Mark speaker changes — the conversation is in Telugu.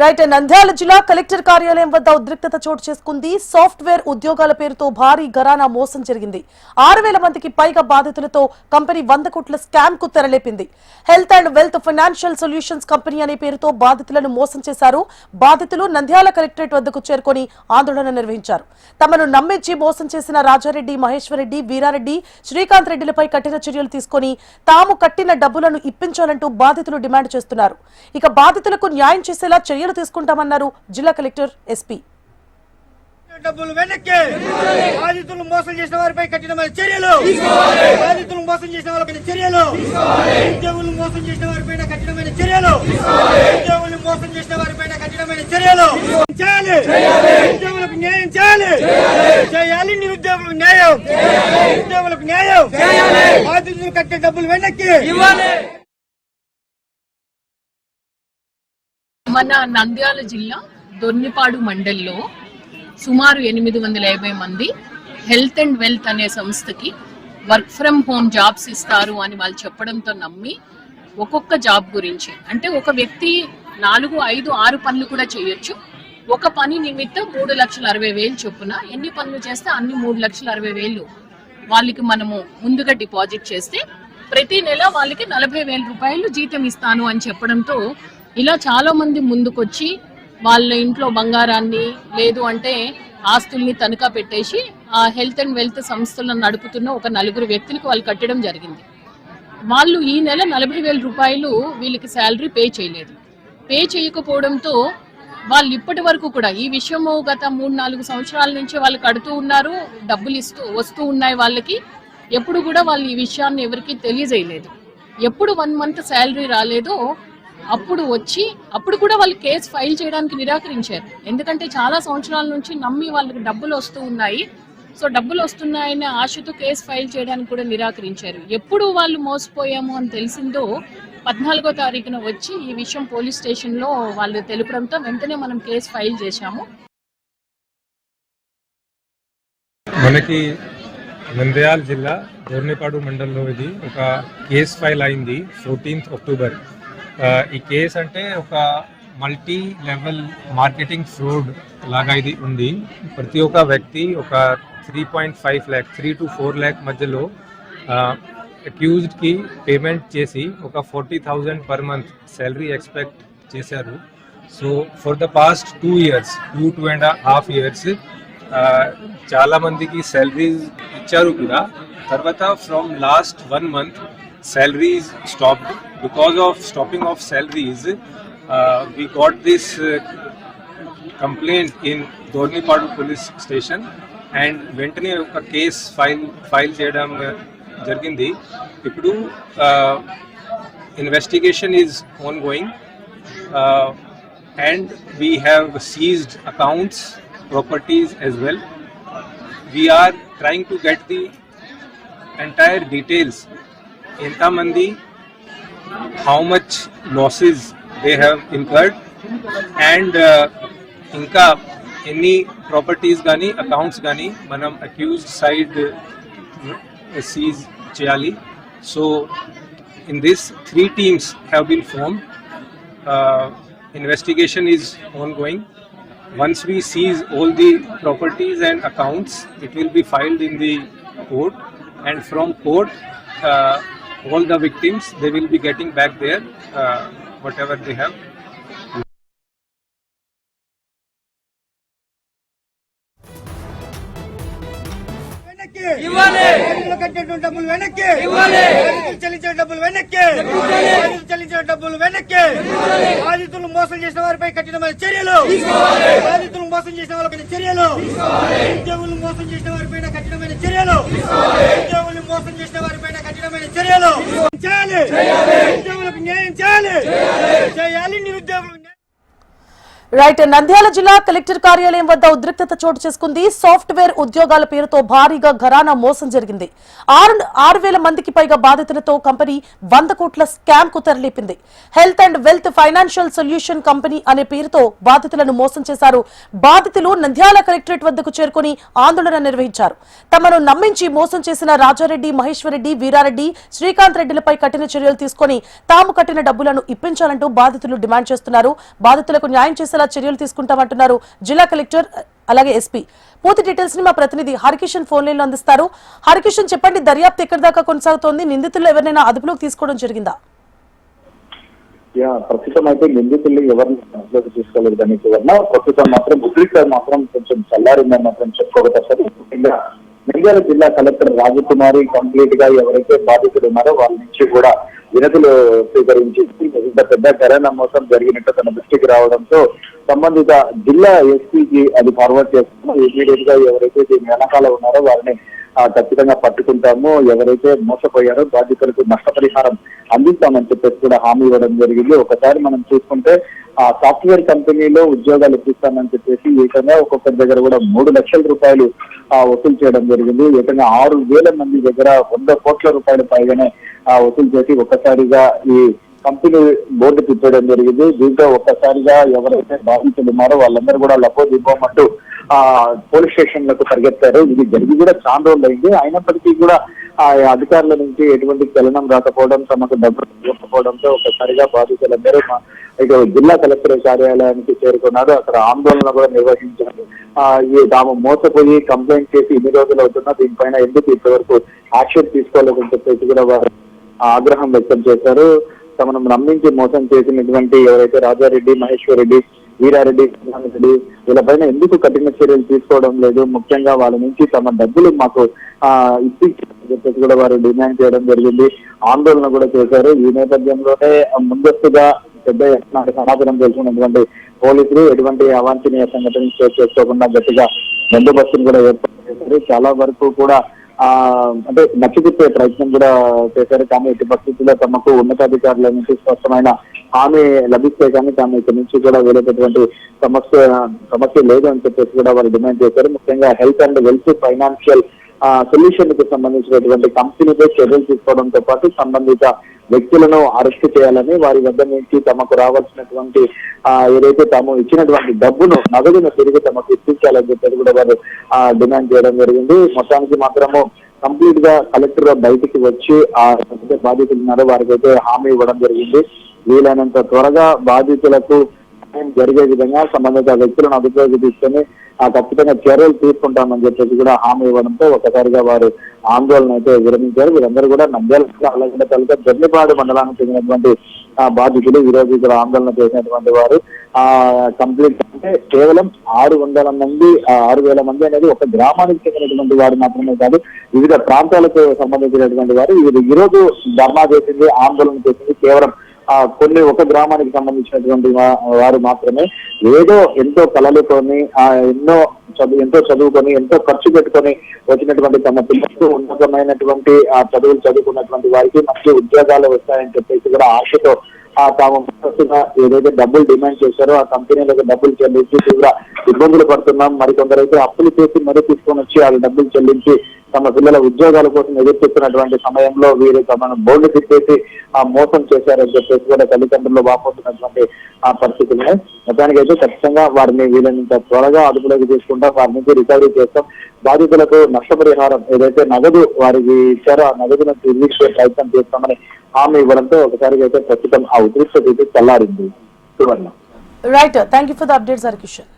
Speaker 1: రైట్ నంద్యాల జిల్లా కలెక్టర్ కార్యాలయం వద్ద ఉద్రిక్తత చోటు చేసుకుంది. సాఫ్ట్వేర్ ఉద్యోగాల పేరుతో భారీ ఘరానా మోసం జరిగింది. 6,000 మందికి పైగా బాధితులతో కంపెనీ 100 కోట్ల స్కామ్ కు తెరలేపింది. Health and wealth financial solutions company అనే పేరుతో బాధితులను మోసం చేశారు. బాధితులు నంద్యాల కలెక్టరేట్ వద్దకు చేరుకొని ఆందోళన నిర్వహించారు. తమను నమ్మించి మోసం చేసిన రాజారెడ్డి, మహేశ్వరరెడ్డి, వీరారెడ్డి, శ్రీకాంత్ రెడ్డిలపై కఠిన చర్యలు తీసుకొని తాము కట్టిన డబ్బులను ఇప్పించాలంటూ బాధితులు డిమాండ్ చేస్తున్నారు. ఇక బాధితులకు న్యాయం చేసేలా చర్యలు తీసుకుంటామన్నారు జిల్లా కలెక్టర్ ఎస్పీ.
Speaker 2: డబ్బులు వెనక్కి, బాధితులు మోసం చేసిన వారిపై కఠినమైన చర్యలు, బాధితులు మోసం చేసిన వారిపై చర్యలు, ఉద్యోగులు మోసం చేసిన వారిపైన కఠినమైన చర్యలు, ఉద్యోగులు మోసం చేసిన వారిపైన కఠినమైన చర్యలు చేయాలి. ఉద్యోగులకు న్యాయం చేయాలి, చేయాలి. నిరుద్యోగులకు న్యాయం, ఉద్యోగులకు న్యాయం, బాధితులు కట్టే డబ్బులు వెనక్కి ఇవ్వాలి.
Speaker 3: మన నంద్యాల జిల్లా దొర్నిపాడు మండల్లో సుమారు 850 మంది హెల్త్ అండ్ వెల్త్ అనే సంస్థకి వర్క్ ఫ్రమ్ హోమ్ జాబ్స్ ఇస్తారు అని వాళ్ళు చెప్పడంతో నమ్మి ఒక్కొక్క జాబ్ గురించి, అంటే ఒక వ్యక్తి 4, 5, 6 పనులు కూడా చేయొచ్చు. ఒక పని నిమిత్తం 3,60,000 చొప్పున ఎన్ని పనులు చేస్తే అన్ని 3,60,000 వాళ్ళకి మనము ముందుగా డిపాజిట్ చేస్తే ప్రతి నెల వాళ్ళకి 40,000 రూపాయలు జీతం ఇస్తాను అని చెప్పడంతో ఇలా చాలా మంది ముందుకొచ్చి వాళ్ళ ఇంట్లో బంగారాన్ని లేదు అంటే ఆస్తుల్ని తనఖా పెట్టేసి ఆ హెల్త్ అండ్ వెల్త్ సంస్థలను నడుపుతున్న ఒక 4 వ్యక్తులకు వాళ్ళు కట్టడం జరిగింది. వాళ్ళు ఈ నెల 40,000 రూపాయలు వీళ్ళకి శాలరీ పే చేయలేదు. పే చేయకపోవడంతో వాళ్ళు ఇప్పటి వరకు కూడా ఈ విషయము గత 3-4 సంవత్సరాల నుంచి వాళ్ళు కడుతూ ఉన్నారు, డబ్బులు వస్తూ ఉన్నాయి వాళ్ళకి. ఎప్పుడు కూడా వాళ్ళు ఈ విషయాన్ని ఎవరికి తెలియజేయలేదు. ఎప్పుడు 1 మంత్ శాలరీ రాలేదో అప్పుడు కూడా వాళ్ళు కేసు ఫైల్ చేయడానికి నిరాకరించారు. ఎందుకంటే చాలా సంవత్సరాల నుంచి నమ్మి వాళ్ళకి డబ్బులు వస్తూ ఉన్నాయి, సో డబ్బులు వస్తున్నాయనే ఆశతో కేసు ఫైల్ చేయడానికి కూడా నిరాకరించారు. ఎప్పుడు వాళ్ళు మోసపోయాము అని తెలిసిందో 14వ తారీఖున వచ్చి ఈ విషయం పోలీస్ స్టేషన్లో వాళ్ళు తెలుపడంతో వెంటనే మనం కేసు ఫైల్ చేశాము.
Speaker 4: మనకి నంద్యాల జిల్లా దొర్నిపాడు మండలంలో ఇది ఒక కేసు ఫైల్ అయింది 14th అక్టోబర్. ఈ కేసు అంటే ఒక మల్టీ లెవెల్ మార్కెటింగ్ ఫ్రాడ్ లాగా ఇది ఉంది. ప్రతి ఒక్క వ్యక్తి ఒక 3.5 lakh 3 to 4 lakh మధ్యలో అక్యూజ్డ్కి పేమెంట్ చేసి ఒక 40,000 per month శాలరీ ఎక్స్పెక్ట్ చేశారు. So for the past 2.5 years చాలా మందికి శాలరీస్ ఇచ్చారు కూడా. తర్వాత from last 1 month salaries stopped. Because of stopping of salaries, we got this complaint in Dornipadu police station and వెంటనే ఒక కేస్ ఫైల్ చేయడం జరిగింది. ఇప్పుడు investigation is ongoing and we have seized accounts, properties as well. We are trying to get the entire details. Enta mandi, how much losses they have incurred, and inka any properties gani accounts gani manam accused side seize cheyali. So in this 3 teams have been formed. Investigation is ongoing. Once we seize all the properties and accounts, it will be filed in the court, and from court all the victims, they will be getting back their whatever they have.
Speaker 2: డబ్బులు వెనక్కి ఇవ్వాలి, చెల్లించిన డబ్బులు వెనక్కి, చెల్లించిన డబ్బులు వెనక్కి. బాధితులు మోసం చేసిన వారిపై కఠినమైన చర్యలు, బాధితులు మోసం చేసిన వారిపై చర్యలు, ఉద్యోగులు మోసం చేసిన వారిపైన కఠినమైన చర్యలు, ఉద్యోగులు మోసం చేసిన వారిపైన కఠినమైన చర్యలు చేయాలి. ఉద్యోగులకు న్యాయం చేయాలి, చేయాలి. నిరుద్యోగులకు
Speaker 1: రైట్. నంద్యాల జిల్లా కలెక్టర్ కార్యాలయం వద్ద ఉద్రిక్తత చోటు చేసుకుంది. సాఫ్ట్వేర్ ఉద్యోగాల పేరుతో భారీగా ఘరానా మోసం జరిగింది. 6,000 మందికి పైగా బాధితులతో కంపెనీ 100 కోట్ల స్కామ్ కు తెరలేపింది. Health and wealth financial solution company అనే పేరుతో బాధితులను మోసం చేశారు. బాధితులు నంద్యాల కలెక్టరేట్ వద్దకు చేరుకుని ఆందోళన నిర్వహించారు. తమను నమ్మించి మోసం చేసిన రాజారెడ్డి, మహేశ్వరరెడ్డి, వీరారెడ్డి, శ్రీకాంత్ రెడ్డిలపై కఠిన చర్యలు తీసుకుని తాము కట్టిన డబ్బులను ఇప్పించాలంటూ బాధితులు డిమాండ్ చేస్తున్నారు. బాధితులకు న్యాయం చేసేలా చర్యలు తీసుకుంటామంటున్నారు జిల్లా కలెక్టర్ అలాగే ఎస్పీ. పూర్తి డీటెయిల్స్ ని మా ప్రతినిధి హరికిషన్ ఫోన్ లైన్ లో అందిస్తారు. హరికిషన్, చెప్పండి, దర్యాప్తు ఎక్కడి దాకా కొనసాగుతోంది? నిందితులు ఎవరినైనా అదుపులోకి తీసుకోవడం జరిగిందా?
Speaker 5: ప్రస్తుతం అయితే నిందితులు ఎవరిని అదుపులోకి తీసుకోలేదు దానికి ప్రస్తుతం మాత్రం ఉద్రిక్త మాత్రం కొంచెం చల్లారిందని మాత్రం చెప్పుకోవచ్చు. ముఖ్యంగా నంద్యాల జిల్లా కలెక్టర్ రాజకుమారి కంప్లీట్ గా ఎవరైతే బాధితులు ఉన్నారో వాళ్ళ నుంచి కూడా వినతులు స్వీకరించి ఇంత పెద్ద కరోనా మోసం జరిగినట్టు తన దృష్టికి రావడంతో సంబంధిత జిల్లా ఎస్పీకి అది ఫార్వర్డ్ చేస్తున్నాం. ఇమీడియట్ గా ఎవరైతే దీని వెనకాల ఉన్నారో వారిని ఖచ్చితంగా పట్టుకుంటాము, ఎవరైతే మోసపోయారో బాధితులకు నష్టపరిహారం అందిస్తామని చెప్పేసి కూడా హామీ ఇవ్వడం జరిగింది. ఒకసారి మనం చూసుకుంటే ఆ సాఫ్ట్వేర్ కంపెనీలో ఉద్యోగాలు ఇప్పిస్తామని చెప్పేసి ఏకంగా ఒక్కొక్కరి దగ్గర కూడా 3 లక్షల రూపాయలు వసూలు చేయడం జరిగింది. ఏకంగా 6,000 మంది దగ్గర 100 కోట్ల రూపాయలు పైగానే వసూలు చేసి ఒక్కసారిగా ఈ కంపెనీ బోర్డు తిప్పడం జరిగింది. దీంతో ఒక్కసారిగా ఎవరైతే బాధితులు ఉన్నారో వాళ్ళందరూ కూడా లపోదిపోమంటూ పోలీస్ స్టేషన్లకు పరిగెత్తారు. ఇది జరిగి కూడా చాలా రోజులు అయింది. అయినప్పటికీ కూడా ఆ అధికారుల నుంచి ఎటువంటి చలనం రాకపోవడం, తమకు డబ్బులు ఇవ్వకపోవడంతో ఒకసారిగా బాధితులందరూ ఇక జిల్లా కలెక్టర్ కార్యాలయానికి చేరుకున్నారు. అక్కడ ఆందోళన కూడా నిర్వహించారు. తాము మోసపోయి కంప్లైంట్ చేసి ఇన్ని రోజులు అవుతున్నా దీనిపైన ఎందుకు ఇప్పటివరకు యాక్షన్ తీసుకోలేదని చెప్పేసి కూడా వారు ఆగ్రహం వ్యక్తం చేశారు. తమను నమ్మించి మోసం చేసినటువంటి ఎవరైతే రాజారెడ్డి, మహేశ్వరరెడ్డి, వీరారెడ్డి, రెడ్డి వీళ్ళపైన ఎందుకు కఠిన చర్యలు తీసుకోవడం లేదు, ముఖ్యంగా వాళ్ళ నుంచి తమ డబ్బులు మాకు ఇప్పించాలని చెప్పేసి కూడా వారు డిమాండ్ చేయడం జరిగింది. ఆందోళన కూడా చేశారు. ఈ నేపథ్యంలోనే ముందస్తుగా పెద్ద సమాచారం తెలుసుకున్నటువంటి పోలీసులు ఎటువంటి అవాంఛనీయ సంఘటనలు చేసుకోకుండా గట్టిగా బందోబస్తును కూడా ఏర్పాటు చేశారు. చాలా వరకు కూడా అంటే నచ్చితిప్పే ప్రయత్నం కూడా చేశారు. కానీ ఎట్టి పరిస్థితుల్లో తమకు ఉన్నతాధికారుల నుంచి స్పష్టమైన హామీ లభిస్తే కానీ తాము ఇక్కడి నుంచి కూడా వెళ్ళేటటువంటి సమస్య లేదు అని చెప్పేసి కూడా వారు డిమాండ్ చేశారు. ముఖ్యంగా health and wealth financial solution కు సంబంధించినటువంటి కంపెనీపై చర్యలు తీసుకోవడంతో పాటు సంబంధిత వ్యక్తులను అరెస్ట్ చేయాలని, వారి వద్ద నుంచి తమకు రావాల్సినటువంటి ఏదైతే తాము ఇచ్చినటువంటి నగదును తిరిగి తమకు ఇప్పించాలని చెప్పేసి కూడా వారు డిమాండ్ చేయడం జరిగింది. మొత్తానికి మాత్రము కంప్లీట్ గా కలెక్టర్ బయటికి వచ్చి బాధితులు ఉన్నారో వారికి అయితే హామీ ఇవ్వడం జరిగింది. వీలైనంత త్వరగా బాధితులకు జరిగే విధంగా సంబంధిత వ్యక్తులను అదుపులోకి తీసుకొని ఖచ్చితంగా చర్యలు తీసుకుంటామని చెప్పేసి కూడా హామీ ఇవ్వడంతో ఒకసారిగా వారు ఆందోళన అయితే విరమించారు. వీరందరూ కూడా నంద్యాల అలాగే తాలూకా జర్నిపాడు మండలానికి చెందినటువంటి బాధితులు ఈ రోజు ఇక్కడ ఆందోళన చేసినటువంటి వారు కంప్లీట్ అంటే కేవలం 600 మంది 6,000 మంది అనేది ఒక గ్రామానికి చెందినటువంటి వారు మాత్రమే కాదు, వివిధ ప్రాంతాలకు సంబంధించినటువంటి వారు ఈ రోజు ధర్నా చేసింది, ఆందోళన చేసింది కేవలం ఒక గ్రామానికి సంబంధించినటువంటి వారు మాత్రమే. ఏదో ఎంతో కలలుకొని ఎంతో చదువుకొని ఎంతో ఖర్చు పెట్టుకొని వచ్చినటువంటి తమ పిల్లలకు ఉన్నతమైనటువంటి చదువులు చదువుకున్నటువంటి వారికి మంచి ఉద్యోగాలు వస్తాయని చెప్పేసి కూడా ఆశతో తాము ఏదైతే డబ్బులు డిమాండ్ చేశారో ఆ కంపెనీలకు డబ్బులు చెల్లించి తీవ్ర ఇబ్బందులు పడుతున్నాం, మరికొందరైతే అప్పులు చేసి మరీ తీసుకొని వచ్చి ఆ డబ్బులు చెల్లించి తమ పిల్లల ఉద్యోగాల కోసం ఎదుర్కొస్తున్నటువంటి సమయంలో వీరు తమను బోర్డు తిప్పేసి మోసం చేశారని చెప్పేసి కూడా తల్లిదండ్రులు వాపోతున్నటువంటి పరిస్థితులు. మొత్తానికైతే ఖచ్చితంగా వారిని వీలైనంత త్వరగా అదుపులోకి తీసుకుంటాం, వారి నుంచి రికవరీ చేస్తాం. బాధితులకు నష్టపరిహారం ఏదైతే నగదు వారికి ఇచ్చారో ఆ నగదును తిరిగిచ్చే ప్రయత్నం చేస్తామని హామీ ఇవ్వడంతో ఒకసారిగా అయితే ప్రస్తుతం ఆ ఉద్రిక్తత చల్లారింది.
Speaker 1: Right, thank you for the updates Harikishan.